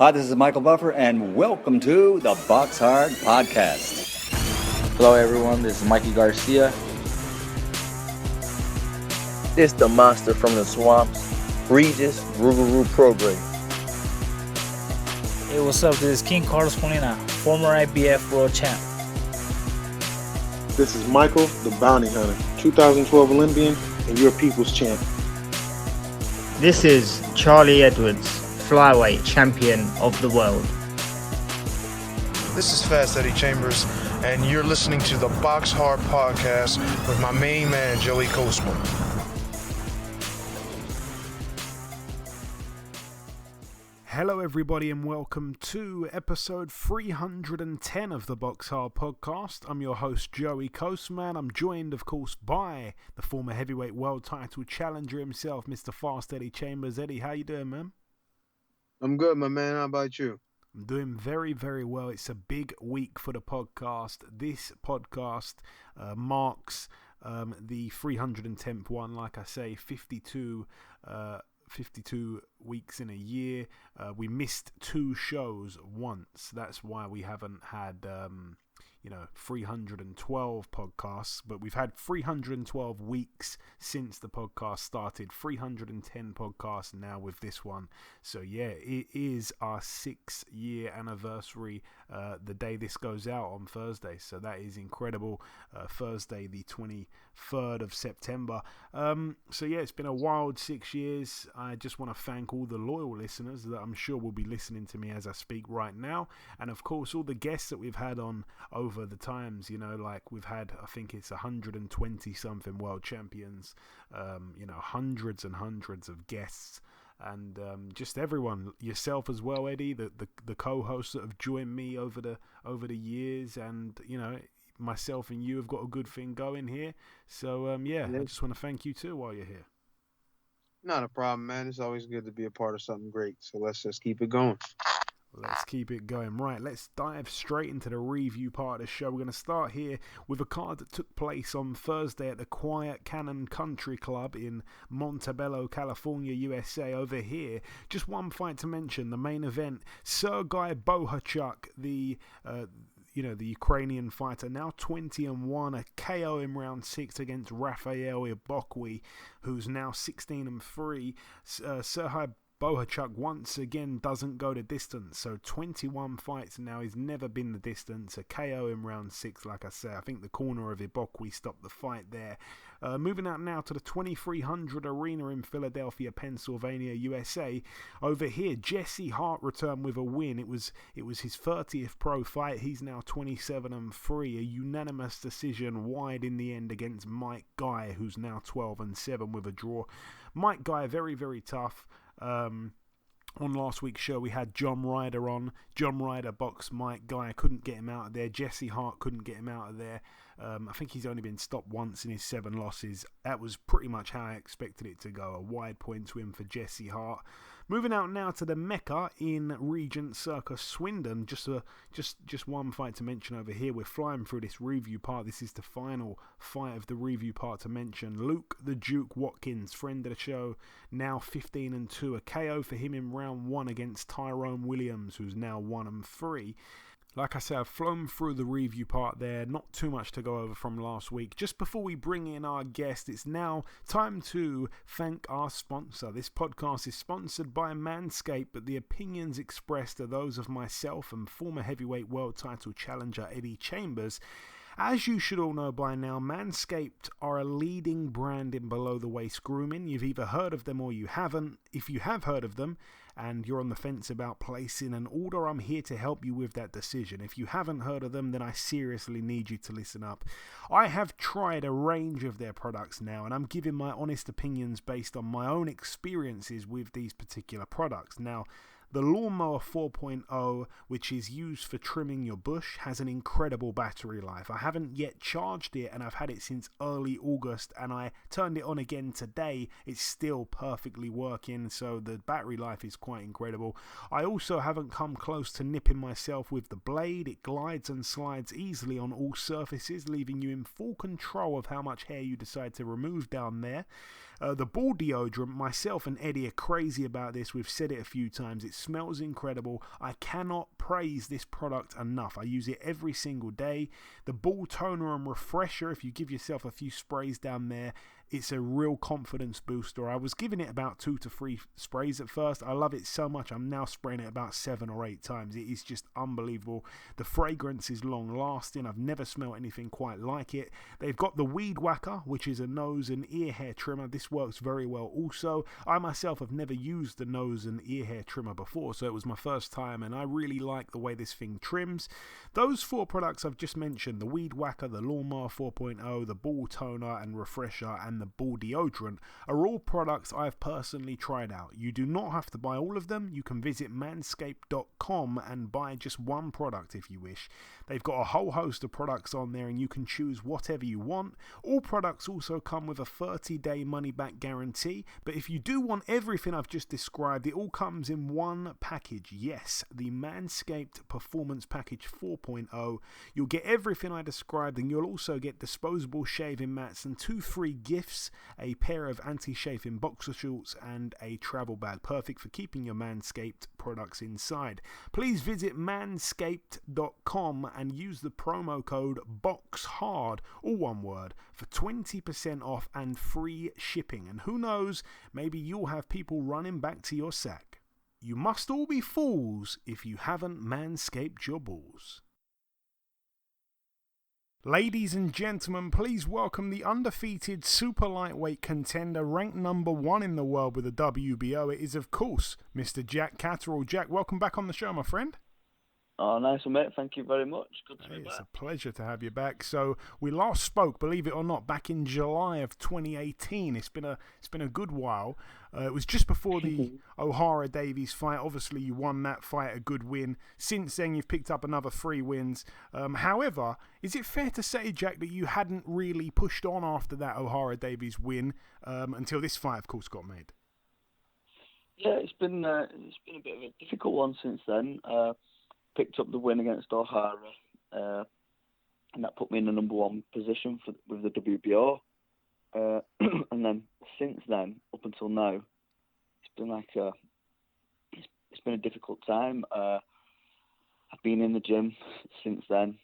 Hi, this is Michael Buffer, and welcome to the BoxHard Podcast. Hello, everyone. This is Mikey Garcia. It's the monster from the swamps, Regis Rougarou Prograis. Hey, what's up? This is King Carlos Molina, former IBF world champ. This is Michael, the Bounty Hunter, 2012 Olympian and your people's champ. This is Charlie Edwards, flyweight champion of the world. This is Fast Eddie Chambers, and you're listening to the BoxHard Podcast with my main man, Joey Coastman. Hello everybody and welcome to episode 310 of the BoxHard Podcast. I'm your host Joey Coastman. I'm joined of course by the former heavyweight world title challenger himself, Mr. Fast Eddie Chambers. Eddie, how you doing, man? I'm good, my man. How about you? I'm doing very, very well. It's a big week for the podcast. This podcast marks the 310th one. Like I say, 52 weeks in a year. We missed 2 shows once. That's why we haven't had 312 podcasts, but we've had 312 weeks since the podcast started, 310 podcasts now with this one. So yeah, it is our 6-year anniversary the day this goes out on Thursday, so that is incredible. Thursday the 23rd of September. So yeah, it's been a wild 6 years. I just want to thank all the loyal listeners that I'm sure will be listening to me as I speak right now, and of course all the guests that we've had on over the times. Like we've had, I think it's 120 something world champions, hundreds and hundreds of guests, and just everyone, yourself as well, Eddie, the co-hosts that have joined me over the years, and myself and you have got a good thing going here. So I just want to thank you too while you're here. Not a problem, man. It's always good to be a part of something great. So let's just keep it going. Let's keep it going. Right, let's dive straight into the review part of the show. We're going to start here with a card that took place on Thursday at the Quiet Cannon Country Club in Montebello, California, USA. Over here, just one fight to mention, the main event, Sergei Bohachuk, the Ukrainian fighter, now 20-1, a KO in round 6 against Rafael Ibokwe, who's now 16-3. Sergei Bohachuk once again doesn't go the distance, so 21 fights now. He's never been the distance. A KO in round 6, like I say. I think the corner of Ibokwe stopped the fight there. Moving out now to the 2300 Arena in Philadelphia, Pennsylvania, USA. Over here, Jesse Hart returned with a win. It was his 30th pro fight. He's now 27-3. A unanimous decision wide in the end against Mike Guy, who's now 12-7 with a draw. Mike Guy, very, very tough. On last week's show, we had John Ryder on. John Ryder boxed Mike Guy, couldn't get him out of there. Jesse Hart couldn't get him out of there. I think he's only been stopped once in his 7 losses. That was pretty much how I expected it to go. A wide point win for Jesse Hart. Moving out now to the Mecca in Regent Circus, Swindon. Just one fight to mention over here. We're flying through this review part. This is the final fight of the review part to mention. Luke the Duke Watkins, friend of the show, now 15-2. A KO for him in round 1 against Tyrone Williams, who's now 1-3. Like I said, I've flown through the review part there. Not too much to go over from last week. Just before we bring in our guest, it's now time to thank our sponsor. This podcast is sponsored by Manscaped, but the opinions expressed are those of myself and former heavyweight world title challenger Eddie Chambers. As you should all know by now, Manscaped are a leading brand in below-the-waist grooming. You've either heard of them or you haven't. If you have heard of them and you're on the fence about placing an order, I'm here to help you with that decision. If you haven't heard of them, then I seriously need you to listen up. I have tried a range of their products now, and I'm giving my honest opinions based on my own experiences with these particular products. Now, the Lawnmower 4.0, which is used for trimming your bush, has an incredible battery life. I haven't yet charged it, and I've had it since early August, and I turned it on again today. It's still perfectly working, so the battery life is quite incredible. I also haven't come close to nipping myself with the blade. It glides and slides easily on all surfaces, leaving you in full control of how much hair you decide to remove down there. The ball deodorant, myself and Eddie are crazy about this. We've said it a few times. It smells incredible. I cannot praise this product enough. I use it every single day. The ball toner and refresher, if you give yourself a few sprays down there, it's a real confidence booster. I was giving it about 2 to 3 sprays at first. I love it so much. I'm now spraying it about 7 or 8 times. It is just unbelievable. The fragrance is long lasting. I've never smelled anything quite like it. They've got the Weed Whacker, which is a nose and ear hair trimmer. This works very well also. I myself have never used the nose and ear hair trimmer before, so it was my first time, and I really like the way this thing trims. Those 4 products I've just mentioned, the Weed Whacker, the Lawnmower 4.0, the ball toner and refresher, and the ball deodorant, are all products I've personally tried out. You do not have to buy all of them. You can visit manscaped.com and buy just one product if you wish. They've got a whole host of products on there and you can choose whatever you want. All products also come with a 30-day money-back guarantee, but if you do want everything I've just described, it all comes in one package. Yes, the Manscaped Performance Package 4.0. You'll get everything I described, and you'll also get disposable shaving mats and 2 free gifts, a pair of anti-chafing boxer shorts and a travel bag, perfect for keeping your Manscaped products inside. Please visit manscaped.com and use the promo code BoxHard, all one word, for 20% off and free shipping. And who knows, maybe you'll have people running back to your sack. You must all be fools if you haven't manscaped your balls. Ladies and gentlemen, please welcome the undefeated super lightweight contender, ranked number 1 in the world with the WBO. It is, of course, Mr. Jack Catterall. Jack, welcome back on the show, my friend. Oh, nice one, mate. Thank you very much. Good to be back. It's a pleasure to have you back. So we last spoke, believe it or not, back in July of 2018. It's been a good while. It was just before the O'Hara-Davies fight. Obviously, you won that fight, a good win. Since then, you've picked up another 3 wins. However, is it fair to say, Jack, that you hadn't really pushed on after that O'Hara-Davies win until this fight, of course, got made? Yeah, it's been a bit of a difficult one since then. Picked up the win against O'Hara, and that put me in the number 1 position with the WBO. And then since then, up until now, it's been it's been a difficult time. I've been in the gym since then,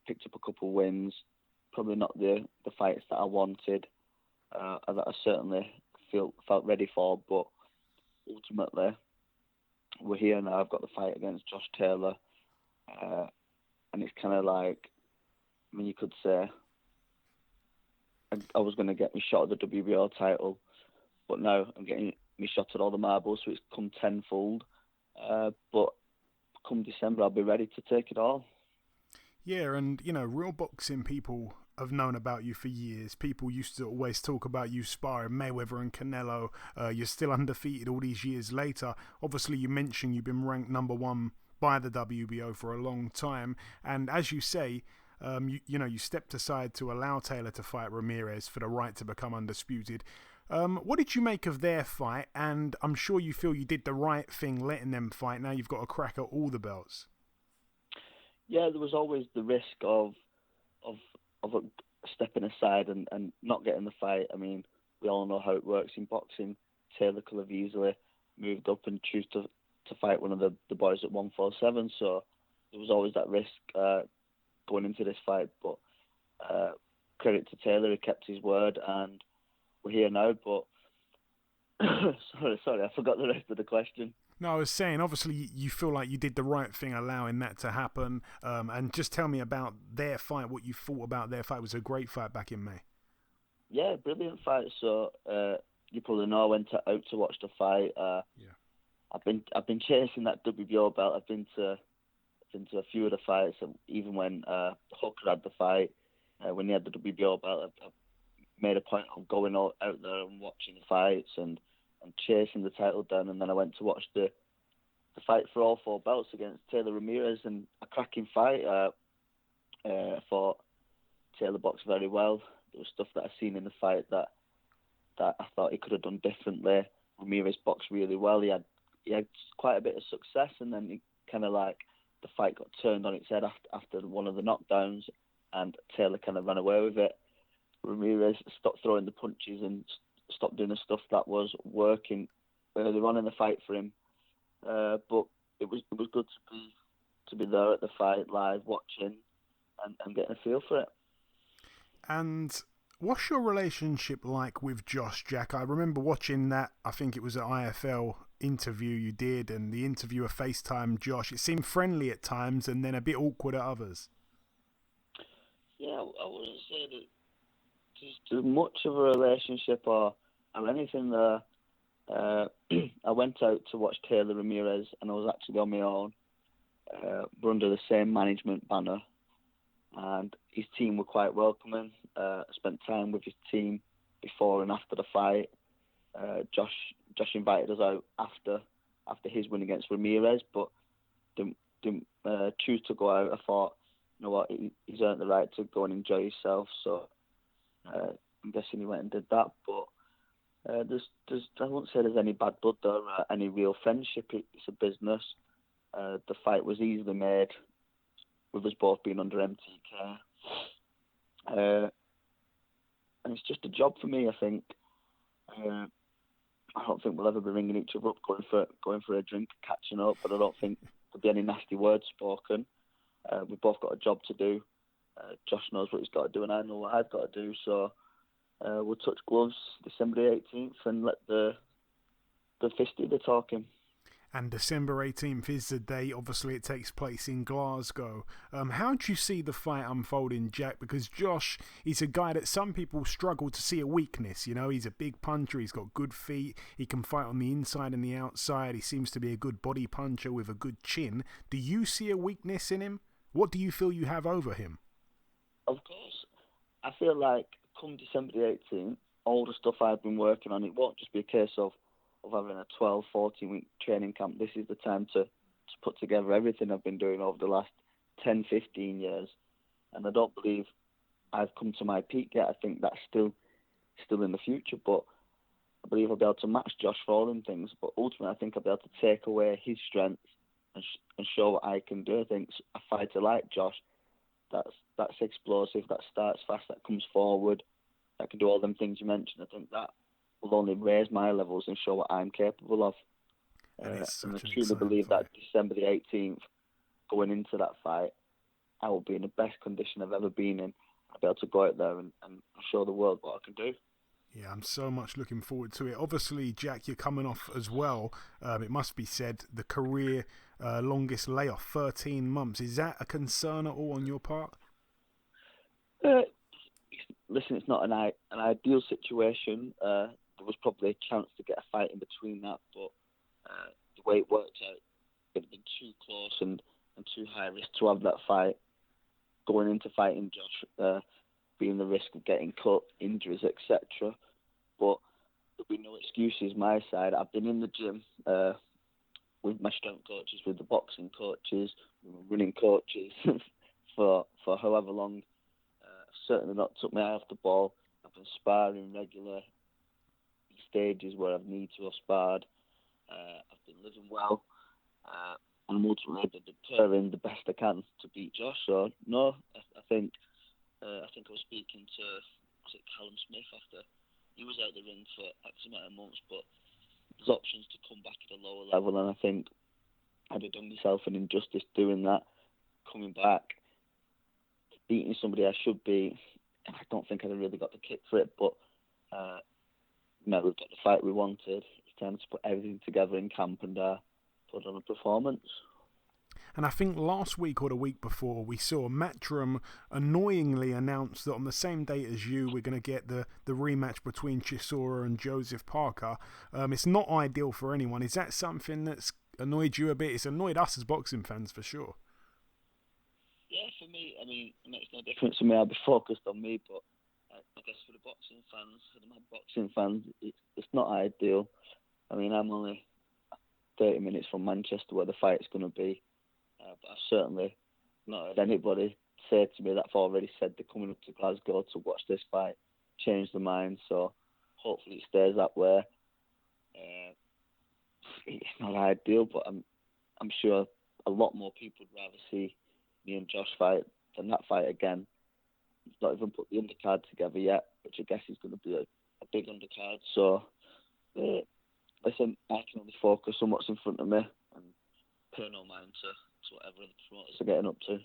picked up a couple wins, probably not the fights that I wanted, that I certainly felt ready for, but ultimately we're here now. I've got the fight against Josh Taylor, and it's kind of like, I mean, you could say I was going to get me shot at the WBO title, but now I'm getting me shot at all the marbles, so it's come tenfold. But come December, I'll be ready to take it all. Yeah, and, you know, real boxing people have known about you for years. People used to always talk about you sparring Mayweather and Canelo. You're still undefeated all these years later. Obviously, you mentioned you've been ranked number 1 by the WBO for a long time. And as you say, you stepped aside to allow Taylor to fight Ramirez for the right to become undisputed. What did you make of their fight? And I'm sure you feel you did the right thing letting them fight. Now you've got a crack at all the belts. Yeah, there was always the risk of stepping aside and not getting the fight. I mean, we all know how it works in boxing. Taylor could have easily moved up and choose to fight one of the boys at 147. So there was always that risk going into this fight. But credit to Taylor, he kept his word, and we're here now. But sorry, I forgot the rest of the question. No, I was saying, obviously, you feel like you did the right thing allowing that to happen. And just tell me about their fight, what you thought about their fight. It was a great fight back in May. Yeah, brilliant fight. So you probably know I went out to watch the fight. I've been chasing that WBO belt. I've been to a few of the fights, even when Hooker had the fight, when he had the WBO belt. I made a point of going out there and watching the fights and chasing the title down, and then I went to watch the fight for all 4 belts against Taylor Ramirez, and a cracking fight. I thought Taylor boxed very well. There was stuff that I seen in the fight that I thought he could have done differently. Ramirez boxed really well. He had quite a bit of success, and then he kind of like the fight got turned on its head after one of the knockdowns, and Taylor kind of ran away with it. Ramirez stopped throwing the punches and stop doing the stuff that was working earlier on in the fight for him. But it was good to be there at the fight, live watching, and getting a feel for it. And what's your relationship like with Josh, Jack? I remember watching that, I think it was an IFL interview you did, and the interviewer FaceTimed Josh. It seemed friendly at times and then a bit awkward at others. Yeah, I wouldn't say that there's much of a relationship or anything there. I went out to watch Taylor Ramirez, and I was actually on my own. We're under the same management banner, and his team were quite welcoming. I spent time with his team before and after the fight. Josh invited us out after his win against Ramirez, but didn't choose to go out. I thought, you know what, he's earned the right to go and enjoy himself, so I'm guessing he went and did that. But I wouldn't say there's any bad blood there, any real friendship. It's a business. The fight was easily made with us both being under MTK. And it's just a job for me, I think. I don't think we'll ever be ringing each other up, going for a drink, catching up, but I don't think there'll be any nasty words spoken. We've both got a job to do. Josh knows what he's got to do, and I know what I've got to do, so we'll touch gloves December 18th and let the fist do the talking. And December 18th is the day. Obviously, it takes place in Glasgow. How do you see the fight unfolding, Jack? Because Josh, he's a guy that some people struggle to see a weakness. You know, he's a big puncher. He's got good feet. He can fight on the inside and the outside. He seems to be a good body puncher with a good chin. Do you see a weakness in him? What do you feel you have over him? Of course. I feel like come December the 18th, all the stuff I've been working on, it won't just be a case of having a 12, 14-week training camp. This is the time to put together everything I've been doing over the last 10, 15 years. And I don't believe I've come to my peak yet. I think that's still in the future. But I believe I'll be able to match Josh for all them things. But ultimately, I think I'll be able to take away his strengths and show what I can do. I think a fighter like Josh, that's explosive, that starts fast, that comes forward, that can do all them things you mentioned. I think that will only raise my levels and show what I'm capable of. And I truly believe that December the 18th, going into that fight, I will be in the best condition I've ever been in. I'll be able to go out there and show the world what I can do. Yeah, I'm so much looking forward to it. Obviously, Jack, you're coming off as well. It must be said, the career longest layoff, 13 months. Is that a concern at all on your part? Listen, it's not an ideal situation. There was probably a chance to get a fight in between that, but the way it worked out, it had been too close and too high risk to have that fight. Going into fighting Josh, being the risk of getting cut, injuries, etc. But there'll be no excuses my side. I've been in the gym with my strength coaches, with the boxing coaches, with my running coaches for however long. I've certainly not took my eye off the ball. I've been sparring regular stages where I've needed to have sparred. I've been living well, and I'm ultimately preparing the best I can to beat Josh. So no, I think I was speaking to Callum Smith after he was out the ring for X amount of months, but there's options to come back at a lower level, and I think I'd have done myself an injustice doing that, coming back, beating somebody I should beat. I don't think I'd have really got the kick for it, but we've got the fight we wanted. It's time to put everything together in camp and put on a performance. And I think last week or the week before, we saw Matchroom annoyingly announce that on the same date as you, we're going to get the rematch between Chisora and Joseph Parker. It's not ideal for anyone. Is that something that's annoyed you a bit? It's annoyed us as boxing fans for sure. Yeah, for me, I mean, it makes no difference to me. I'll be focused on me, but I guess for the boxing fans, for the mad boxing fans, it's not ideal. I mean, I'm only 30 minutes from Manchester where the fight's going to be. But I've certainly not heard anybody say to me that I've already said they're coming up to Glasgow to watch this fight, change their mind. So hopefully it stays that way. It's not ideal, but I'm sure a lot more people would rather see me and Josh fight than that fight again. He's not even put the undercard together yet, which I guess is going to be a big undercard. So listen, I can only focus on what's in front of me and pay no mind to whatever the promoters are getting up to.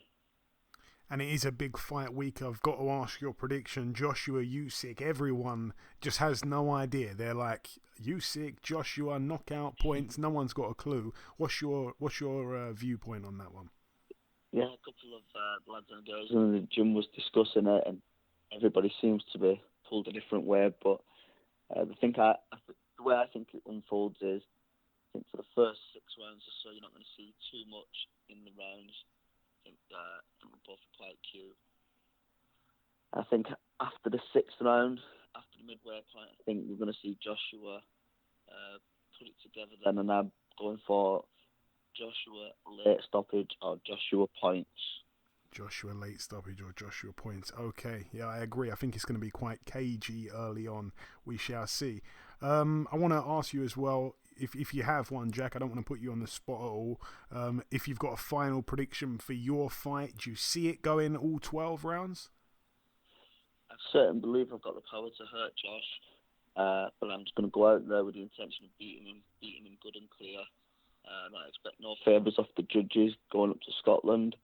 And it is a big fight week. I've got to ask your prediction. Joshua, Usyk, everyone just has no idea. They're like, Usyk, Joshua, knockout points. No one's got a clue. What's your viewpoint on that one? Yeah, a couple of lads and girls in the gym was discussing it, and everybody seems to be pulled a different way. But the way I think it unfolds is, I think for the first 6 rounds or so, you're not going to see too much in the rounds. I think we're both quite cute. I think after the 6th round, after the midway point, I think we're going to see Joshua put it together then, and I'm going for Joshua late stoppage or Joshua points. Joshua late stoppage or Joshua points. Okay, yeah, I agree. I think it's going to be quite cagey early on. We shall see. I want to ask you as well, if you have one, Jack, I don't want to put you on the spot at all. If you've got a final prediction for your fight, do you see it going all 12 rounds? I certainly believe I've got the power to hurt Josh, but I'm just going to go out there with the intention of beating him good and clear. I expect no favours off the judges, going up to Scotland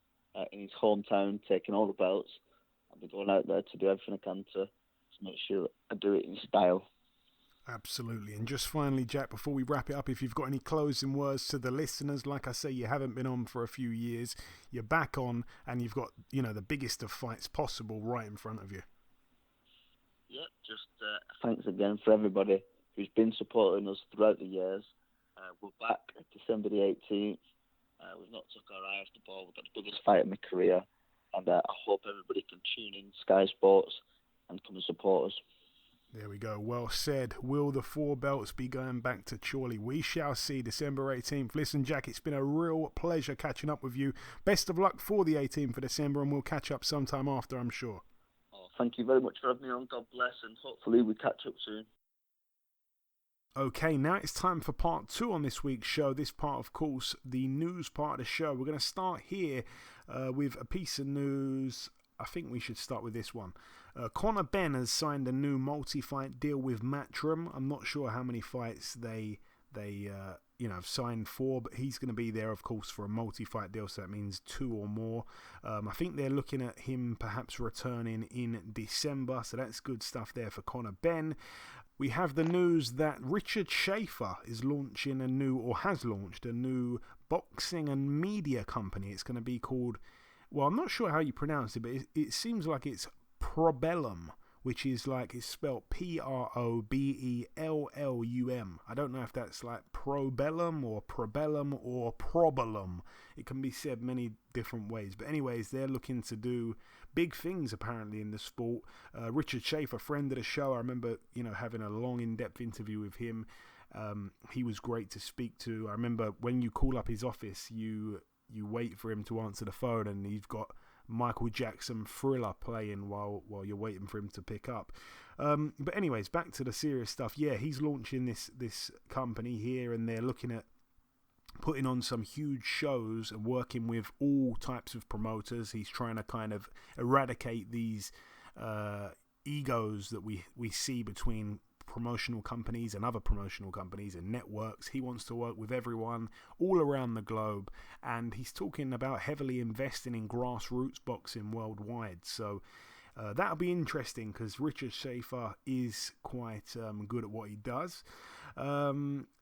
in his hometown, taking all the belts. I'll be going out there to do everything I can to make sure I do it in style. Absolutely. And just finally, Jack, before we wrap it up, if you've got any closing words to the listeners, like I say, you haven't been on for a few years, you're back on, and you've got, the biggest of fights possible right in front of you. Yeah, just thanks again for everybody who's been supporting us throughout the years. We're back at December the 18th. We've not took our eye off the ball. We've got the biggest fight of my career, and I hope everybody can tune in Sky Sports and come and support us. There we go. Well said. Will the 4 belts be going back to Chorley? We shall see. December 18th. Listen, Jack, it's been a real pleasure catching up with you. Best of luck for the 18th of December, and we'll catch up sometime after, I'm sure. Oh, thank you very much for having me on. God bless, and hopefully we catch up soon. Okay, now it's time for part 2 on this week's show. This part, of course, the news part of the show. We're going to start here with a piece of news. I think we should start with this one. Conor Benn has signed a new multi-fight deal with Matchroom. I'm not sure how many fights they have signed for, but he's going to be there, of course, for a multi-fight deal, so that means 2 or more. I think they're looking at him perhaps returning in December, so that's good stuff there for Conor Benn. We have the news that Richard Schaefer is launching has launched a new boxing and media company. It's going to be called, well, I'm not sure how you pronounce it, but it seems like it's Probellum, which is like, it's spelled Probellum. I don't know if that's like Probellum or Probellum or Probellum. It can be said many different ways. But anyways, they're looking to do big things apparently in the sport. Richard Schaefer, friend of the show, I remember having a long in-depth interview with him. He was great to speak to. I remember when you call up his office, you wait for him to answer the phone, and you've got Michael Jackson Thriller playing while you're waiting for him to pick up. But anyways, back to the serious stuff. Yeah, he's launching this company here, and they're looking at putting on some huge shows and working with all types of promoters. He's trying to kind of eradicate these egos that we see between promotional companies and other promotional companies and networks. He wants to work with everyone all around the globe, and he's talking about heavily investing in grassroots boxing worldwide. So that'll be interesting, because Richard Schaefer is quite good at what he does.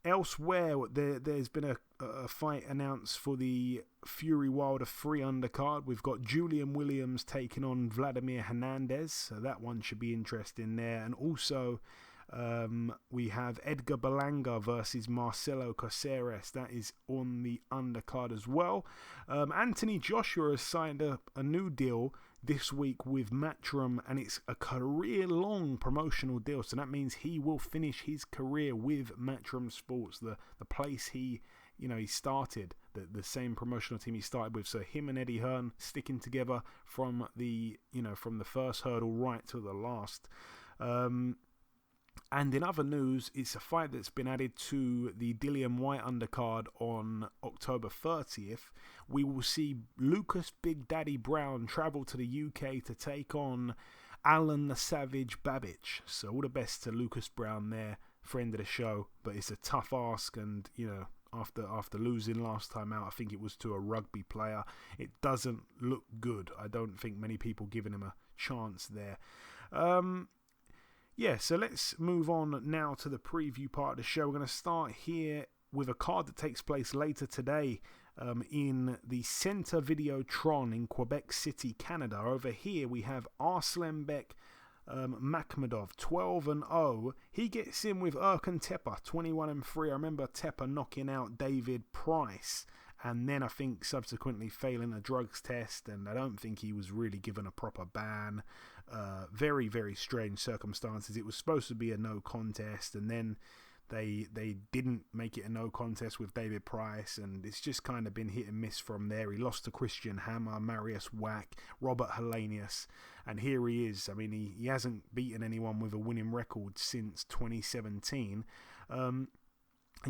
Elsewhere, there's been a fight announced for the Fury Wilder 3 undercard. We've got Julian Williams taking on Vladimir Hernandez, so that one should be interesting there. And also we have Edgar Berlanga versus Marcelo Caceres. That is on the undercard as well. Anthony Joshua has signed a new deal this week with Matchroom, and it's a career-long promotional deal. So that means he will finish his career with Matchroom Sports, the place he started, the same promotional team he started with. So him and Eddie Hearn sticking together from the first hurdle right to the last. And in other news, it's a fight that's been added to the Dillian White undercard on October 30th. We will see Lucas Big Daddy Brown travel to the UK to take on Alan the Savage Babbage. So all the best to Lucas Brown there, friend of the show. But it's a tough ask, and after losing last time out, I think it was to a rugby player, it doesn't look good. I don't think many people giving him a chance there. So let's move on now to the preview part of the show. We're going to start here with a card that takes place later today in the Centre Videotron in Quebec City, Canada. Over here we have Arslanbek Makhmudov, 12-0. He gets in with Erkan Tepe, 21-3. I remember Tepe knocking out David Price, and then I think subsequently failing a drugs test, and I don't think he was really given a proper ban. Very, very strange circumstances. It was supposed to be a no contest, and then they didn't make it a no contest with David Price, and it's just kind of been hit and miss from there. He lost to Christian Hammer, Marius Wack, Robert Hellenius, and here he is. I mean, he hasn't beaten anyone with a winning record since 2017. And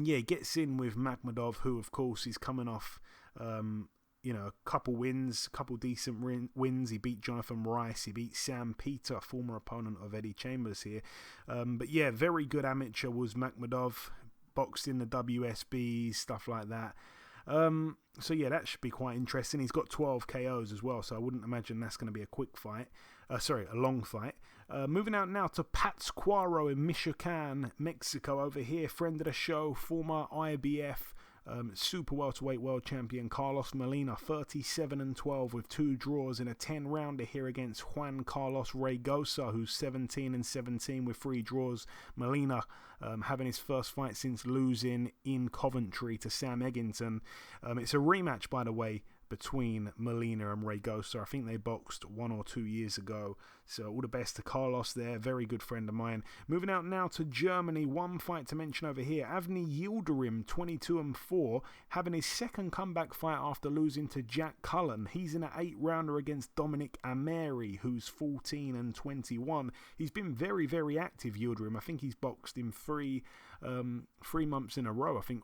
yeah, gets in with Makhmudov, who of course is coming off a couple wins, couple decent wins. He beat Jonathan Rice, he beat Sam Peter, former opponent of Eddie Chambers here. But yeah, very good amateur was Makhmudov, boxed in the WSB, stuff like that. So yeah, that should be quite interesting. He's got 12 KOs as well, so I wouldn't imagine that's going to be a quick fight. A long fight. Moving out now to Pátzcuaro in Michoacán, Mexico. Over here, friend of the show, former IBF super welterweight world champion Carlos Molina, 37-12 with 2 draws in a 10-rounder here against Juan Carlos Reygosa, who's 17-17 with 3 draws. Molina having his first fight since losing in Coventry to Sam Eggington. It's a rematch, by the way, between Molina and Reygosa. I think they boxed 1 or 2 years ago. So all the best to Carlos there, very good friend of mine. Moving out now to Germany, one fight to mention over here. Avni Yildirim, 22-4, having his second comeback fight after losing to Jack Cullen. He's in an 8-rounder against Dominic Ameri, who's 14-21. He's been very, very active, Yildirim. I think he's boxed in 3 months in a row. I think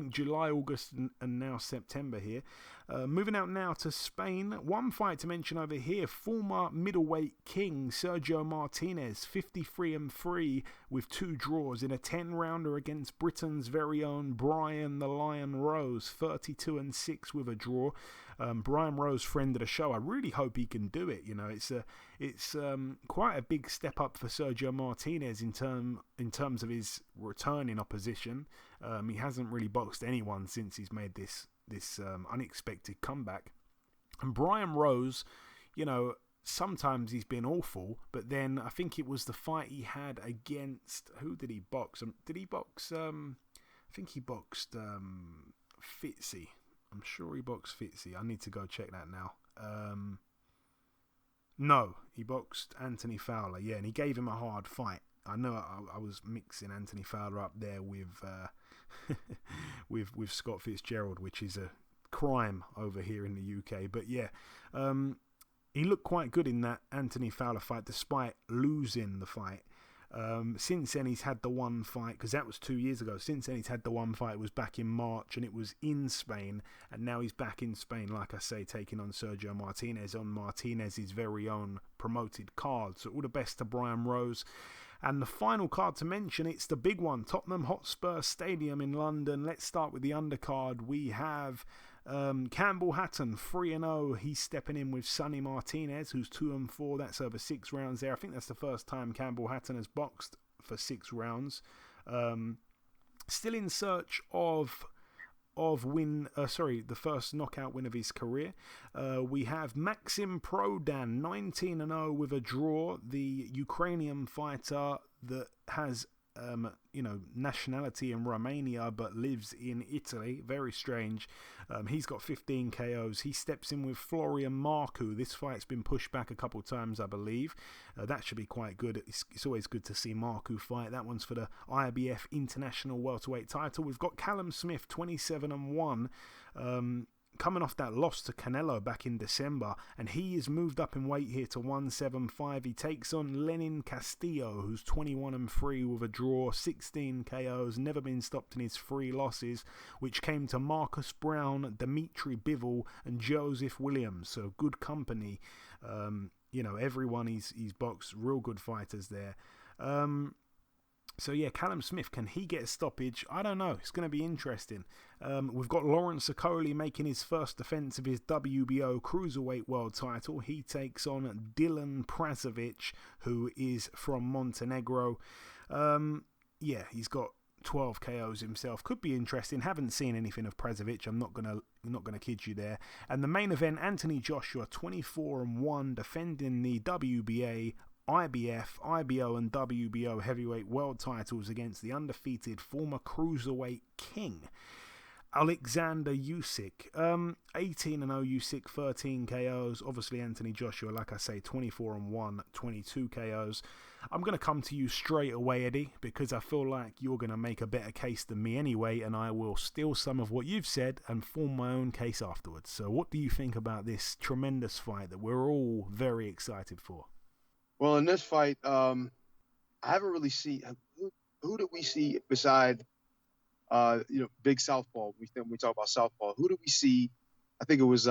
July, August, and now September here. Moving out now to Spain. One fight to mention over here. Former middleweight king Sergio Martinez, 53-3 with 2 draws in a 10-rounder against Britain's very own Brian the Lion Rose, 32-6 with a draw. Brian Rose, friend of the show. I really hope he can do it. It's quite a big step up for Sergio Martinez in terms of his return in opposition. He hasn't really boxed anyone since he's made this unexpected comeback. And Brian Rose, sometimes he's been awful, but then I think it was the fight he had against, who did he box? Did he box? I think he boxed Fitzy. I'm sure he boxed Fitzy. I need to go check that now. No, he boxed Anthony Fowler. Yeah, and he gave him a hard fight. I know I was mixing Anthony Fowler up there with with Scott Fitzgerald, which is a crime over here in the UK. But yeah, he looked quite good in that Anthony Fowler fight, despite losing the fight. Since then he's had the one fight, because that was 2 years ago. Since then he's had the one fight, it was back in March, and it was in Spain, and now he's back in Spain, like I say, taking on Sergio Martinez on Martinez's very own promoted card. So all the best to Brian Rose. And the final card to mention, it's the big one, Tottenham Hotspur Stadium in London. Let's start with the undercard. We have Campbell Hatton, 3-0. He's stepping in with Sonny Martinez, who's 2-4. That's over 6 rounds there. I think that's the first time Campbell Hatton has boxed for 6 rounds. Still in search of the first knockout win of his career. We have Maxim Prodan, 19-0 with a draw. The Ukrainian fighter that has nationality in Romania but lives in Italy. Very strange. He's got 15 KOs. He steps in with Florian Marku. This fight's been pushed back a couple times, I believe. That should be quite good. It's always good to see Marku fight. That one's for the IBF International Welterweight title. We've got Callum Smith, 27-1. coming off that loss to Canelo back in December, and he is moved up in weight here to 175. He takes on Lenin Castillo, who's 21-3 with a draw, 16 KOs, never been stopped in his 3 losses, which came to Marcus Brown, Dimitri Bivol, and Joseph Williams. So good company. Everyone he's boxed, real good fighters there. So yeah, Callum Smith, can he get a stoppage? I don't know. It's going to be interesting. We've got Lawrence Okoli making his first defense of his WBO Cruiserweight World title. He takes on Dylan Prazovic, who is from Montenegro. He's got 12 KOs himself. Could be interesting. Haven't seen anything of Prazovic. I'm not gonna kid you there. And the main event, Anthony Joshua, 24-1, defending the WBA, IBF, IBO and WBO heavyweight world titles against the undefeated former cruiserweight king, Alexander Usyk. 18-0 Usyk, 13 KOs. Obviously Anthony Joshua, like I say, 24-1, 22 KOs. I'm going to come to you straight away, Eddie, because I feel like you're going to make a better case than me anyway, and I will steal some of what you've said and form my own case afterwards. So what do you think about this tremendous fight that we're all very excited for? Well, in this fight, I haven't really seen who did we see beside, big southpaw. We talk about southpaw. Who did we see? I think it was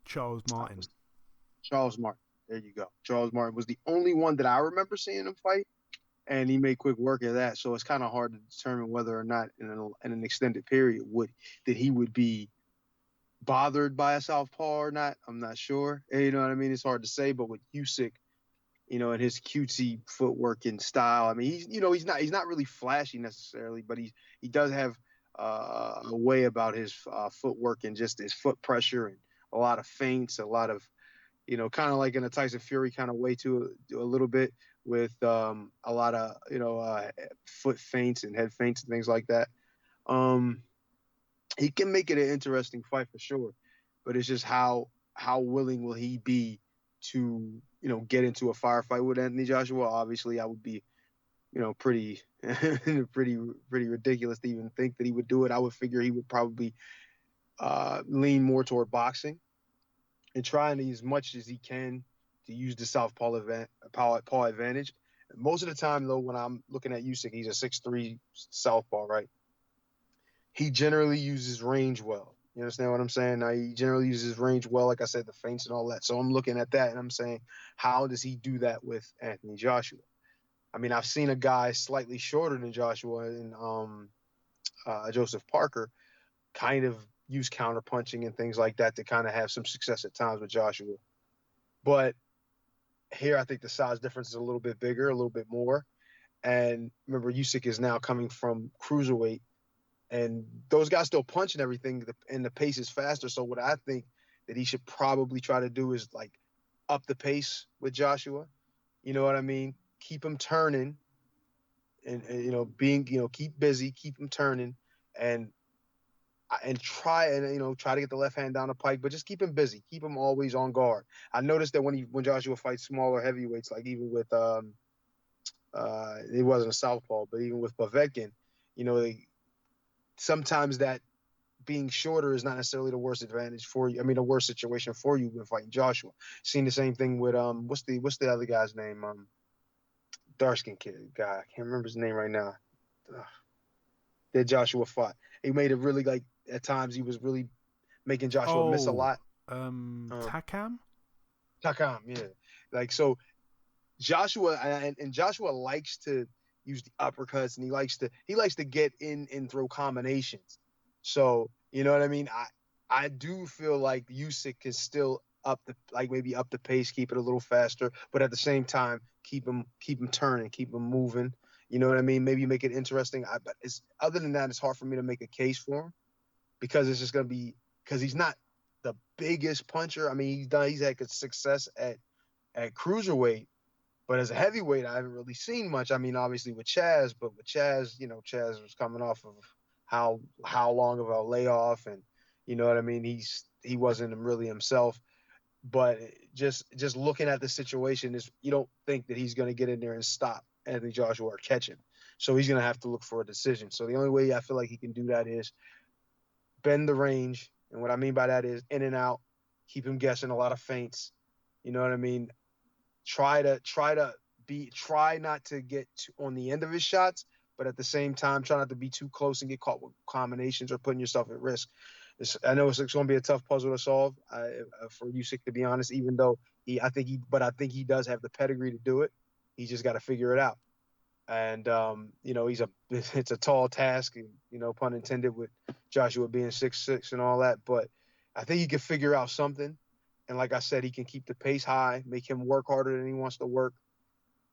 Charles Martin. Charles Martin. There you go. Charles Martin was the only one that I remember seeing him fight, and he made quick work of that. So it's kind of hard to determine whether or not in an extended period he would be bothered by a southpaw or not. I'm not sure. You know what I mean? It's hard to say. But with Usyk, and his cutesy footwork and style. I mean, he's not really flashy necessarily, but he does have a way about his footwork and just his foot pressure and a lot of feints, a lot of, kind of like in a Tyson Fury kind of way to a little bit with a lot of, foot feints and head feints and things like that. He can make it an interesting fight for sure, but it's just how willing will he be to get into a firefight with Anthony Joshua. Obviously, I would be, pretty ridiculous to even think that he would do it. I would figure he would probably lean more toward boxing and trying as much as he can to use the southpaw advantage. Most of the time, though, when I'm looking at Usyk, he's a 6'3" southpaw, right? He generally uses range well. You understand what I'm saying? Now, he generally uses range well, like I said, the feints and all that. So I'm looking at that and I'm saying, how does he do that with Anthony Joshua? I mean, I've seen a guy slightly shorter than Joshua in Joseph Parker kind of use counterpunching and things like that to kind of have some success at times with Joshua. But here, I think the size difference is a little bit bigger, a little bit more. And remember, Usyk is now coming from cruiserweight. And those guys still punch and everything, and the pace is faster. So what I think that he should probably try to do is like up the pace with Joshua. You know what I mean? Keep him turning, and keep busy, keep him turning, and try to get the left hand down the pike, but just keep him busy, keep him always on guard. I noticed that when Joshua fights smaller heavyweights, like even with he wasn't a southpaw, but even with Povetkin, sometimes that being shorter is not necessarily the worst advantage for you. I mean, the worst situation for you when fighting Joshua. Seen the same thing with what's the other guy's name? Dark-skinned kid guy. I can't remember his name right now. That Joshua fought. He made it really, like, at times he was really making Joshua miss a lot. Takam, yeah. Like, so Joshua and Joshua likes to use the uppercuts, and he likes to get in and throw combinations. So, you know what I mean? I do feel like Usyk can still maybe up the pace, keep it a little faster, but at the same time keep him turning, keep him moving. You know what I mean? Maybe make it interesting. But other than that, it's hard for me to make a case for him because it's just gonna be because he's not the biggest puncher. I mean, he's had good success at cruiserweight. But as a heavyweight, I haven't really seen much. I mean, obviously with Chaz, but with Chaz, Chaz was coming off of how long of a layoff, and you know what I mean. He wasn't really himself. But just looking at the situation, is you don't think that he's going to get in there and stop Anthony Joshua or catch him. So he's going to have to look for a decision. So the only way I feel like he can do that is bend the range And what I mean by that is in and out, keep him guessing, a lot of feints. You know what I mean? Try not to get on the end of his shots, but at the same time, try not to be too close and get caught with combinations or putting yourself at risk. I know it's going to be a tough puzzle to solve for Usyk, to be honest. Even though I think he does have the pedigree to do it. He just got to figure it out. And it's a tall task, pun intended, with Joshua being 6'6" and all that. But I think he can figure out something. And like I said, he can keep the pace high, make him work harder than he wants to work.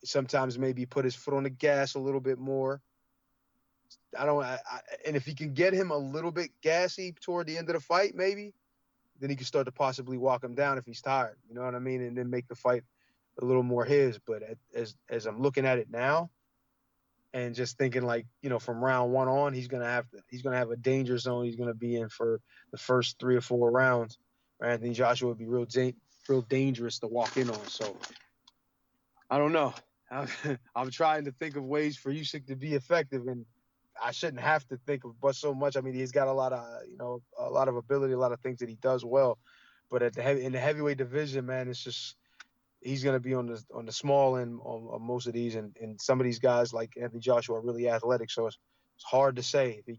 Sometimes maybe put his foot on the gas a little bit more. And if he can get him a little bit gassy toward the end of the fight, maybe, then he can start to possibly walk him down if he's tired. You know what I mean? And then make the fight a little more his. But as I'm looking at it now, and just thinking from round one on, he's gonna have a danger zone he's gonna be in for the first 3 or 4 rounds. Anthony Joshua would be real dangerous to walk in on. So I don't know. I'm trying to think of ways for Usyk to be effective, and I shouldn't have to think of but so much. I mean, he's got a lot of ability, a lot of things that he does well. But in the heavyweight division, man, it's just he's going to be on the small end on most of these, and some of these guys like Anthony Joshua are really athletic. So it's hard to say if he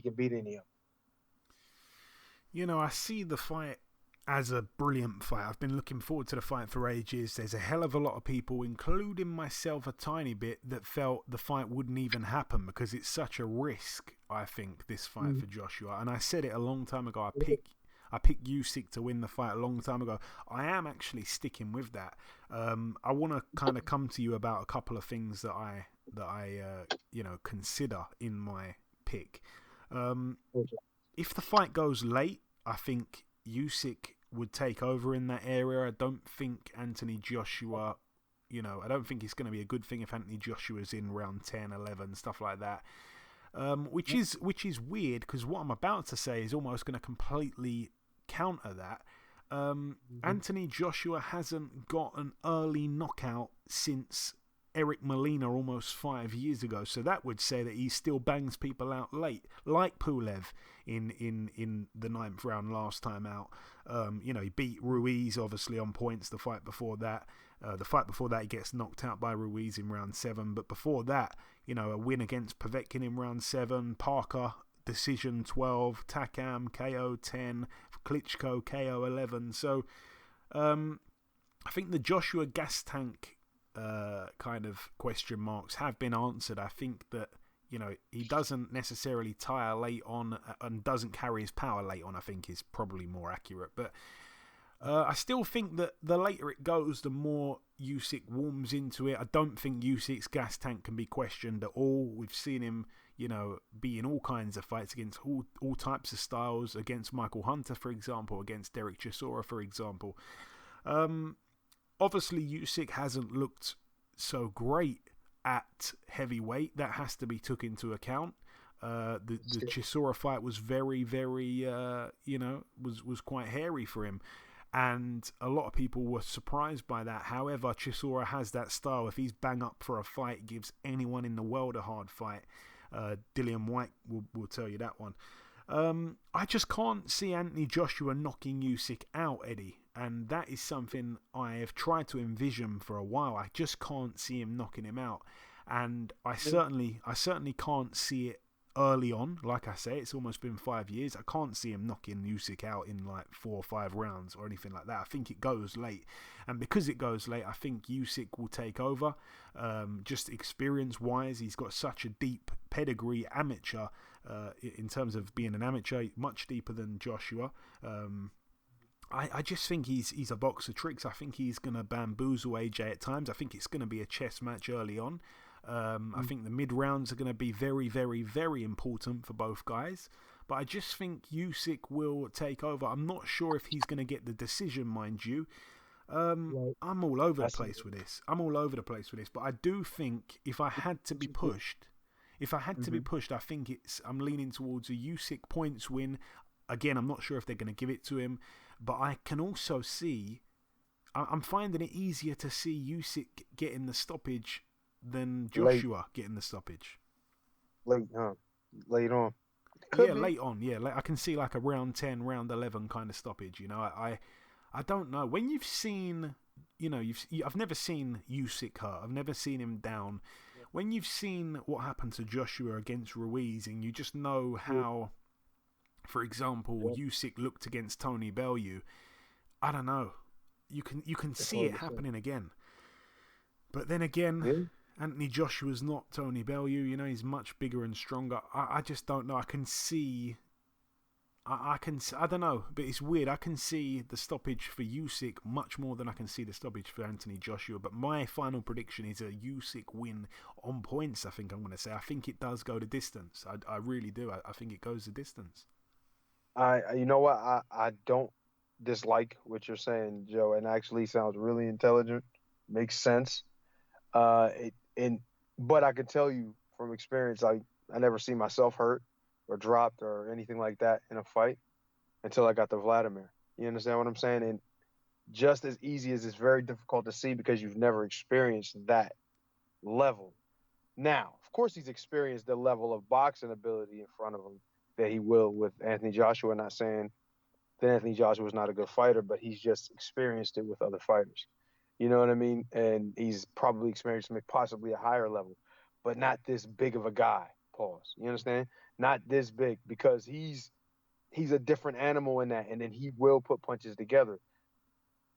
can beat any of them. I see the fight as a brilliant fight. I've been looking forward to the fight for ages. There's a hell of a lot of people, including myself a tiny bit, that felt the fight wouldn't even happen because it's such a risk, I think, this fight for Joshua. And I said it a long time ago. I picked Usyk to win the fight a long time ago. I am actually sticking with that. I want to kind of come to you about a couple of things that I consider in my pick. If the fight goes late, I think Usyk would take over in that area. I don't think Anthony Joshua, I don't think it's going to be a good thing if Anthony Joshua's in round 10, 11, stuff like that. Which is weird because what I'm about to say is almost going to completely counter that. Anthony Joshua hasn't got an early knockout since Eric Molina almost 5 years ago, so that would say that he still bangs people out late, like Pulev in the 9th round last time out. He beat Ruiz obviously on points. The fight before that, he gets knocked out by Ruiz in round 7, but before that, a win against Povetkin in round 7, Parker decision 12, Takam KO 10, Klitschko KO 11. So I think the Joshua gas tank kind of question marks have been answered. I think that he doesn't necessarily tire late on and doesn't carry his power late on, I think is probably more accurate. But I still think that the later it goes, the more Usyk warms into it. I don't think Usyk's gas tank can be questioned at all. We've seen him, be in all kinds of fights against all types of styles, against Michael Hunter, for example, against Derek Chisora, for example. Obviously, Usyk hasn't looked so great at heavyweight. That has to be took into account. The Chisora fight was very, very, was quite hairy for him. And a lot of people were surprised by that. However, Chisora has that style. If he's bang up for a fight, it gives anyone in the world a hard fight. Dillian White will tell you that one. I just can't see Anthony Joshua knocking Usyk out, Eddie. And that is something I have tried to envision for a while. I just can't see him knocking him out. And I certainly can't see it early on. Like I say, it's almost been 5 years. I can't see him knocking Usyk out in like 4 or 5 rounds or anything like that. I think it goes late. And because it goes late, I think Usyk will take over. Just experience-wise, he's got such a deep pedigree amateur in terms of being an amateur, much deeper than Joshua. I just think he's a box of tricks. I think he's going to bamboozle AJ at times. I think it's going to be a chess match early on. I think the mid-rounds are going to be very, very, very important for both guys. But I just think Usyk will take over. I'm not sure if he's going to get the decision, mind you. I'm all over the place with this. But I do think if I had to be pushed, I think I'm leaning towards a Usyk points win. Again, I'm not sure if they're going to give it to him. But I can also see, I'm finding it easier to see Usyk getting the stoppage than Joshua getting the stoppage. Late on. Yeah, late on. Yeah, I can see like a round 10, round 11 kind of stoppage. You know, I don't know. When you've seen, I've never seen Usyk hurt. I've never seen him down. When you've seen what happened to Joshua against Ruiz, and you just know how, for example, Usyk looked against Tony Bellew, I don't know. You can see it happening again. But then again, Anthony Joshua's not Tony Bellew. You know, he's much bigger and stronger. I just don't know. I can see. I don't know, but it's weird. I can see the stoppage for Usyk much more than I can see the stoppage for Anthony Joshua. But my final prediction is a Usyk win on points. I think I'm going to say. I think it does go the distance. I really do. I think it goes the distance. You know what? I don't dislike what you're saying, Joe, and actually sounds really intelligent. Makes sense. But I can tell you from experience, I never see myself hurt or dropped or anything like that in a fight until I got to Vladimir. You understand what I'm saying? And just as easy as it's very difficult to see because you've never experienced that level. Now, of course, he's experienced the level of boxing ability in front of him that he will with Anthony Joshua. Not saying that Anthony Joshua is not a good fighter, but he's just experienced it with other fighters. You know what I mean? And he's probably experienced possibly a higher level, but not this big of a guy. Pause. You understand? Not this big, because he's a different animal in that, and then he will put punches together.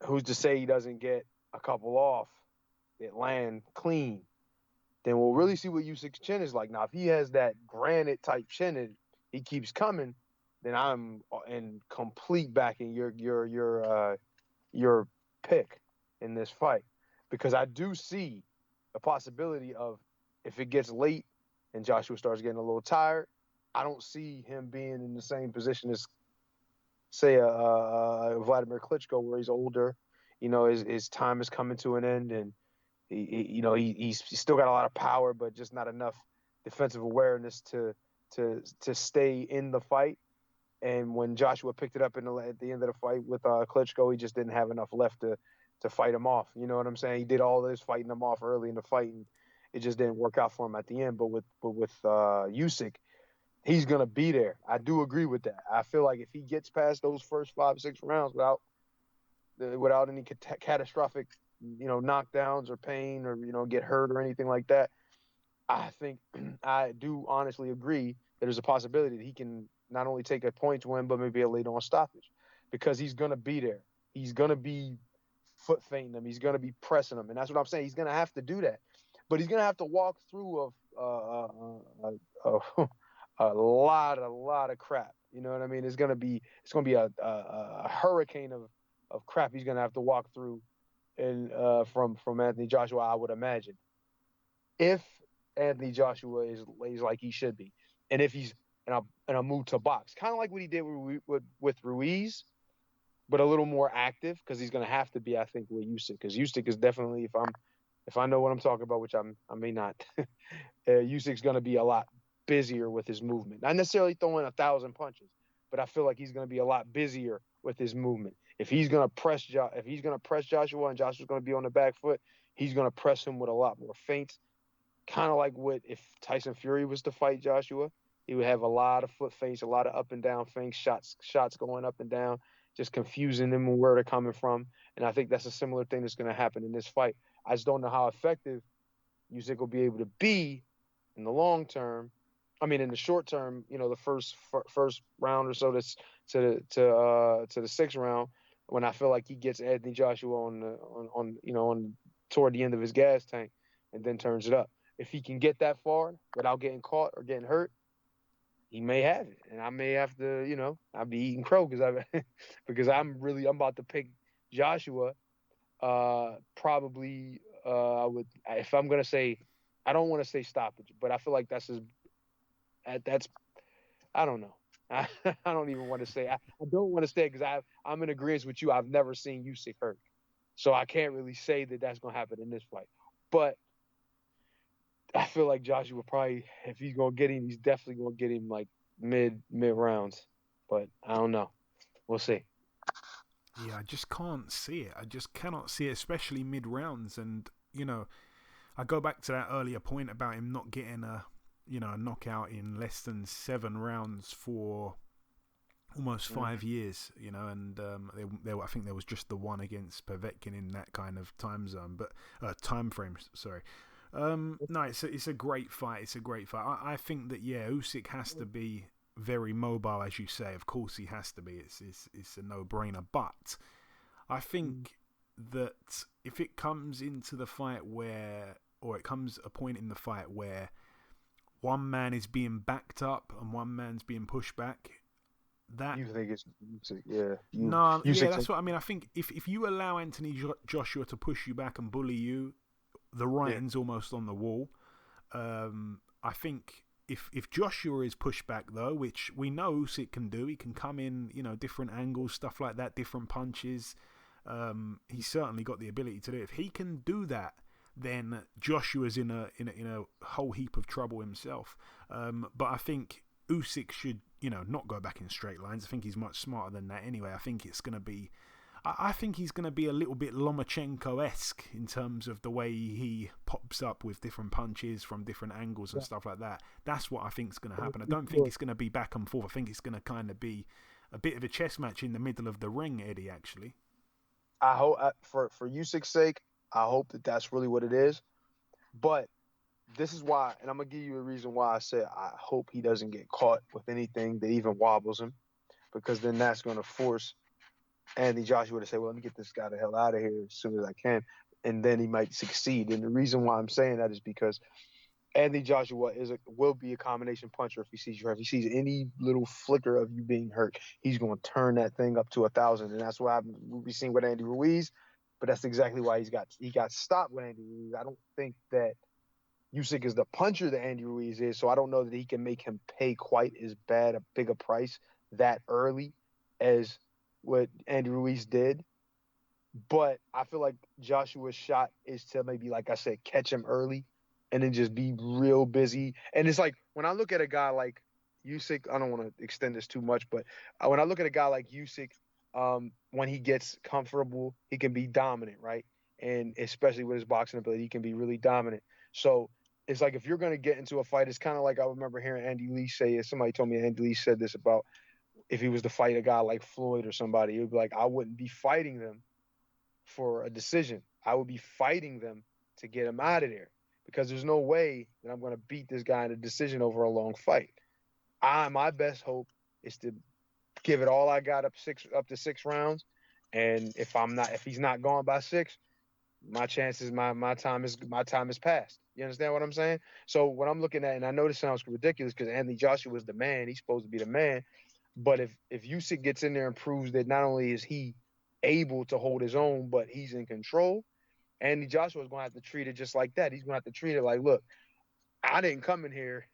Who's to say he doesn't get a couple off that land clean? Then we'll really see what Usyk's chin is like. Now, if he has that granite type chin and he keeps coming, then I'm in complete backing your pick in this fight, because I do see a possibility of, if it gets late and Joshua starts getting a little tired, I don't see him being in the same position as, say, Vladimir Klitschko, where he's older. You know, his time is coming to an end, and he's still got a lot of power, but just not enough defensive awareness to stay in the fight. And when Joshua picked it up at the end of the fight with Klitschko, he just didn't have enough left to fight him off. You know what I'm saying? He did all this fighting him off early in the fight, and it just didn't work out for him at the end. But with Usyk, he's gonna be there. I do agree with that. I feel like if he gets past those first 5-6 rounds without any catastrophic, knockdowns or pain or get hurt or anything like that, I think I do honestly agree that there's a possibility that he can not only take a points win, but maybe a late on stoppage, because he's gonna be there. He's gonna be foot feinting him. He's gonna be pressing him, and that's what I'm saying. He's gonna have to do that. But he's gonna have to walk through a lot of crap. You know what I mean? It's gonna be a hurricane of crap he's gonna have to walk through, and from Anthony Joshua, I would imagine, if Anthony Joshua is like he should be, and if he's in a move to box, kind of like what he did with Ruiz, but a little more active, because he's gonna have to be, I think, with Usyk, because Usyk is definitely, if I know what I'm talking about, which I may not, Usyk's going to be a lot busier with his movement. Not necessarily throwing 1,000 punches, but I feel like he's going to be a lot busier with his movement. If he's going to press Joshua and Joshua's going to be on the back foot, he's going to press him with a lot more feints. Kind of like what if Tyson Fury was to fight Joshua, he would have a lot of foot feints, a lot of up and down feints, shots going up and down, just confusing them and where they're coming from. And I think that's a similar thing that's going to happen in this fight. I just don't know how effective Usyk will be able to be in the long term. I mean, in the short term, the first round or so to the sixth round, when I feel like he gets Anthony Joshua on toward the end of his gas tank, and then turns it up. If he can get that far without getting caught or getting hurt, he may have it, and I may have to, I'll be eating crow because I'm about to pick Joshua. Probably I would, if I'm gonna say, I don't want to say stoppage, but I feel like that's I don't know. I don't even want to say. I don't want to say, because I'm in agreement with you. I've never seen Usyk hurt, so I can't really say that that's gonna happen in this fight. But I feel like Joshua probably, if he's gonna get him, he's definitely gonna get him like mid rounds. But I don't know. We'll see. Yeah, I just can't see it. I just cannot see it, especially mid rounds. And I go back to that earlier point about him not getting a knockout in less than 7 rounds for almost 5 years, and I think there was just the one against Povetkin in that kind of time zone, but time frame. Sorry. No, it's a great fight. It's a great fight. I think that Usyk has to be very mobile, as you say. Of course, he has to be. It's a no-brainer. But I think that if it comes into the fight or it comes a point in the fight where one man is being backed up and one man's being pushed back, that you think it's Usyk, yeah. That's what I mean. I think if you allow Anthony Joshua to push you back and bully you, the writing's almost on the wall. I think if Joshua is pushed back, though, which we know Usyk can do, he can come in, different angles, stuff like that, different punches. He's certainly got the ability to do it. If he can do that, then Joshua's in a whole heap of trouble himself. But I think Usyk should, not go back in straight lines. I think he's much smarter than that anyway. I think he's going to be a little bit Lomachenko-esque in terms of the way he pops up with different punches from different angles and stuff like that. That's what I think is going to happen. I don't think it's going to be back and forth. I think it's going to kind of be a bit of a chess match in the middle of the ring, Eddie, actually. I hope, for Usyk's sake, I hope that that's really what it is. But this is why, and I'm going to give you a reason why I said I hope he doesn't get caught with anything that even wobbles him, because then that's going to force Anthony Joshua to say, well, let me get this guy the hell out of here as soon as I can, and then he might succeed. And the reason why I'm saying that is because Anthony Joshua will be a combination puncher if he sees you hurt. If he sees any little flicker of you being hurt, he's going to turn that thing up to 1,000. And that's what we've seen with Andy Ruiz, but that's exactly why he got stopped with Andy Ruiz. I don't think that Usyk is the puncher that Andy Ruiz is, so I don't know that he can make him pay quite as big a price that early as what Andy Ruiz did. But I feel like Joshua's shot is to maybe, like I said, catch him early and then just be real busy. And it's like, when I look at a guy like Usyk, I don't want to extend this too much, but when I look at a guy like Usyk, when he gets comfortable, he can be dominant, right? And especially with his boxing ability, he can be really dominant. So it's like, if you're going to get into a fight, it's kind of like I remember hearing Andy Lee say it. Somebody told me Andy Lee said this about if he was to fight a guy like Floyd or somebody, it would be like, I wouldn't be fighting them for a decision. I would be fighting them to get him out of there, because there's no way that I'm going to beat this guy in a decision over a long fight. My best hope is to give it all I got up to 6 rounds, and if he's not gone by 6, my chances, my time is passed. You understand what I'm saying? So what I'm looking at, and I know this sounds ridiculous because Anthony Joshua is the man, he's supposed to be the man. But if Usyk gets in there and proves that not only is he able to hold his own, but he's in control, Anthony Joshua is going to have to treat it just like that. He's going to have to treat it like, look, I didn't come in here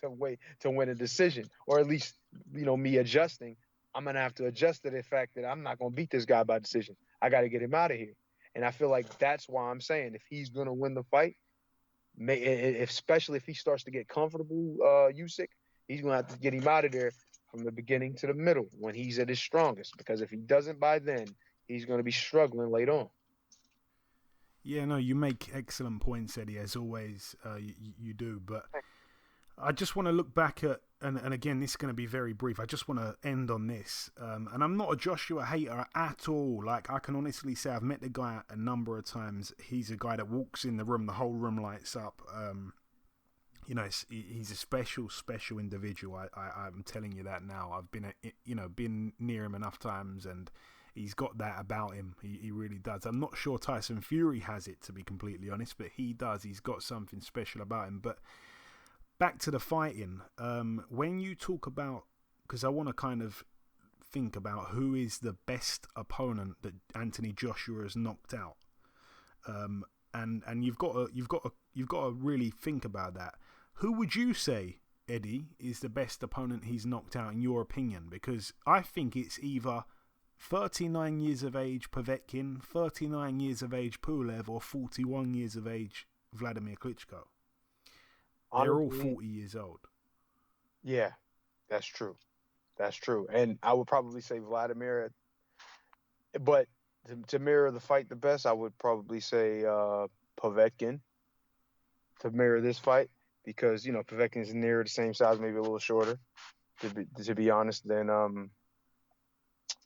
to win a decision, or at least, me adjusting. I'm going to have to adjust to the fact that I'm not going to beat this guy by decision. I got to get him out of here. And I feel like that's why I'm saying, if he's going to win the fight, especially if he starts to get comfortable, Usyk, he's going to have to get him out of there from the beginning to the middle when he's at his strongest, because if he doesn't by then, he's going to be struggling late on. Yeah, no, you make excellent points, Eddie, as always. You do, but I just want to look back at, and again, this is going to be very brief. I just want to end on this, and I'm not a Joshua hater at all. Like, I can honestly say I've met the guy a number of times. He's a guy that walks in the room, the whole room lights up. He's a special individual. I'm telling you that now. I've been near him enough times, and he's got that about him. He really does. I'm not sure Tyson Fury has it, to be completely honest, but he does. He's got something special about him. But back to the fighting. When you talk about, because I want to kind of think about who is the best opponent that Anthony Joshua has knocked out, and you've got to really think about that. Who would you say, Eddie, is the best opponent he's knocked out in your opinion? Because I think it's either 39 years of age Povetkin, 39 years of age Pulev, or 41 years of age Vladimir Klitschko. They're all 40 years old. Yeah, that's true. That's true. And I would probably say Vladimir. But to mirror the fight the best, I would probably say Povetkin to mirror this fight. because Povetkin's near the same size, maybe a little shorter, to be honest, than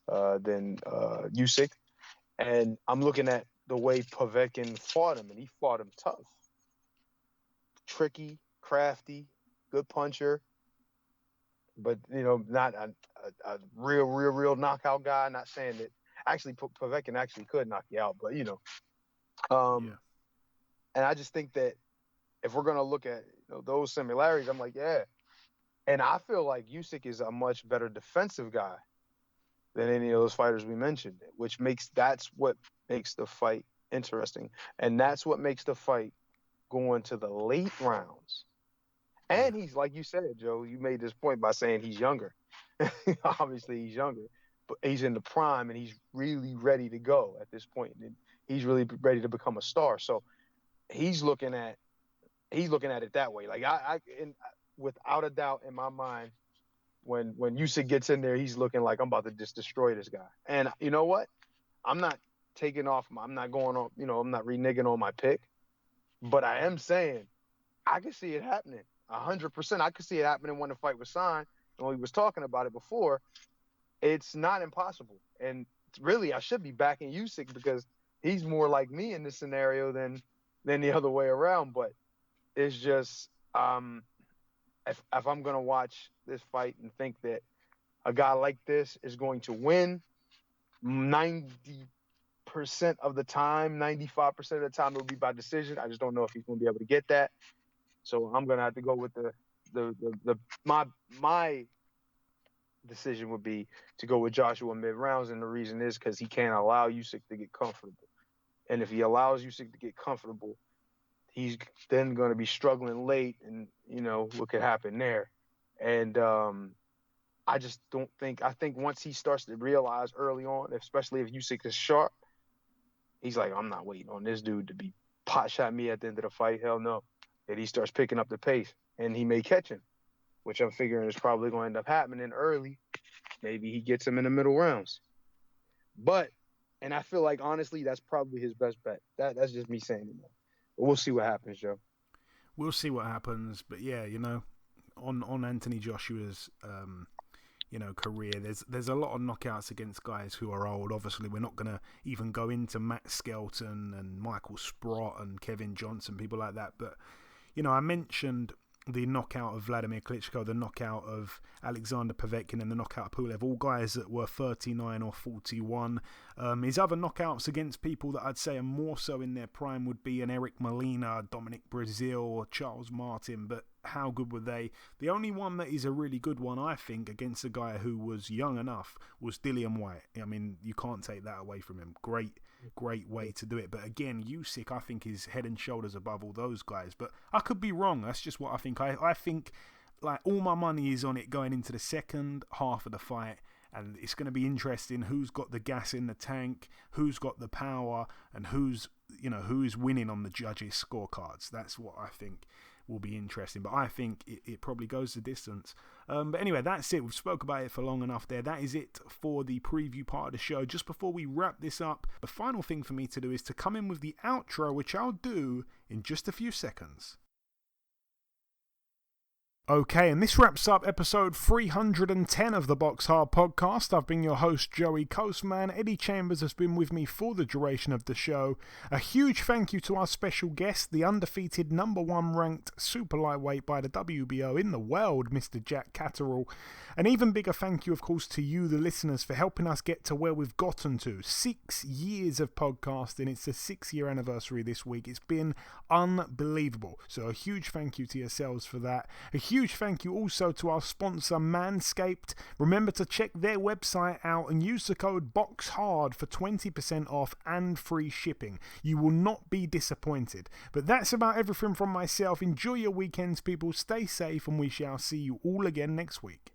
Usyk. And I'm looking at the way Povetkin fought him, and he fought him tough, tricky, crafty, good puncher, but not a real knockout guy. Not saying that actually Povetkin actually could knock you out, but and I just think that if we're gonna look at those similarities, I'm like, yeah. And I feel like Usyk is a much better defensive guy than any of those fighters we mentioned, that's what makes the fight interesting. And that's what makes the fight go into the late rounds. And he's, like you said, Joe, you made this point by saying he's younger. Obviously he's younger, but he's in the prime and he's really ready to go at this point. And he's really ready to become a star. So he's looking at it that way. Like without a doubt in my mind, when Usyk gets in there, he's looking like I'm about to just destroy this guy. And you know what? I'm not taking off. I'm not going on. I'm not reneging on my pick. But I am saying I can see it happening 100%. I could see it happening when the fight was signed. And we was talking about it before. It's not impossible. And really, I should be backing Usyk because he's more like me in this scenario than the other way around. But it's just if I'm going to watch this fight and think that a guy like this is going to win 90% of the time, 95% of the time, it'll be by decision. I just don't know if he's going to be able to get that. So I'm going to have to go with my decision would be to go with Joshua mid-rounds. And the reason is because he can't allow Usyk to get comfortable. And if he allows Usyk to get comfortable, he's then going to be struggling late, and what could happen there. And I just don't think. I think once he starts to realize early on, especially if Usyk is sharp, he's like, I'm not waiting on this dude to be pot shot me at the end of the fight. Hell no. And he starts picking up the pace, and he may catch him, which I'm figuring is probably going to end up happening early. Maybe he gets him in the middle rounds. And I feel like honestly, that's probably his best bet. That's just me saying it. But we'll see what happens, Joe. We'll see what happens, but yeah, on Anthony Joshua's career, there's a lot of knockouts against guys who are old. Obviously, we're not going to even go into Matt Skelton and Michael Sprott and Kevin Johnson, people like that. But I mentioned the knockout of Vladimir Klitschko, the knockout of Alexander Povetkin, and the knockout of Pulev, all guys that were 39 or 41. His other knockouts against people that I'd say are more so in their prime would be an Eric Molina, Dominic Brazil, or Charles Martin, but how good were they? The only one that is a really good one, I think, against a guy who was young enough was Dillian Whyte. I mean, you can't take that away from him. Great way to do it. But again, Usyk, I think, is head and shoulders above all those guys. But I could be wrong. That's just what I think. I think like all my money is on it going into the second half of the fight. And it's going to be interesting who's got the gas in the tank, who's got the power, and who is winning on the judges' scorecards. That's what I think will be interesting. But I think it probably goes the distance. But anyway, that's it. We've spoke about it for long enough there. That is it for the preview part of the show. Just before we wrap this up, the final thing for me to do is to come in with the outro, which I'll do in just a few seconds. Okay, and this wraps up episode 310 of the BoxHard Podcast. I've been your host, Joey Coastman. Eddie Chambers has been with me for the duration of the show. A huge thank you to our special guest, the undefeated #1 ranked super lightweight by the WBO in the world, Mr. Jack Catterall. An even bigger thank you, of course, to you, the listeners, for helping us get to where we've gotten to. 6 years of podcasting. It's the 6-year anniversary this week. It's been unbelievable. So a huge thank you to yourselves for that. A huge thank you also to our sponsor, Manscaped. Remember to check their website out and use the code BOXHARD for 20% off and free shipping. You will not be disappointed. But that's about everything from myself. Enjoy your weekends, people. Stay safe, and we shall see you all again next week.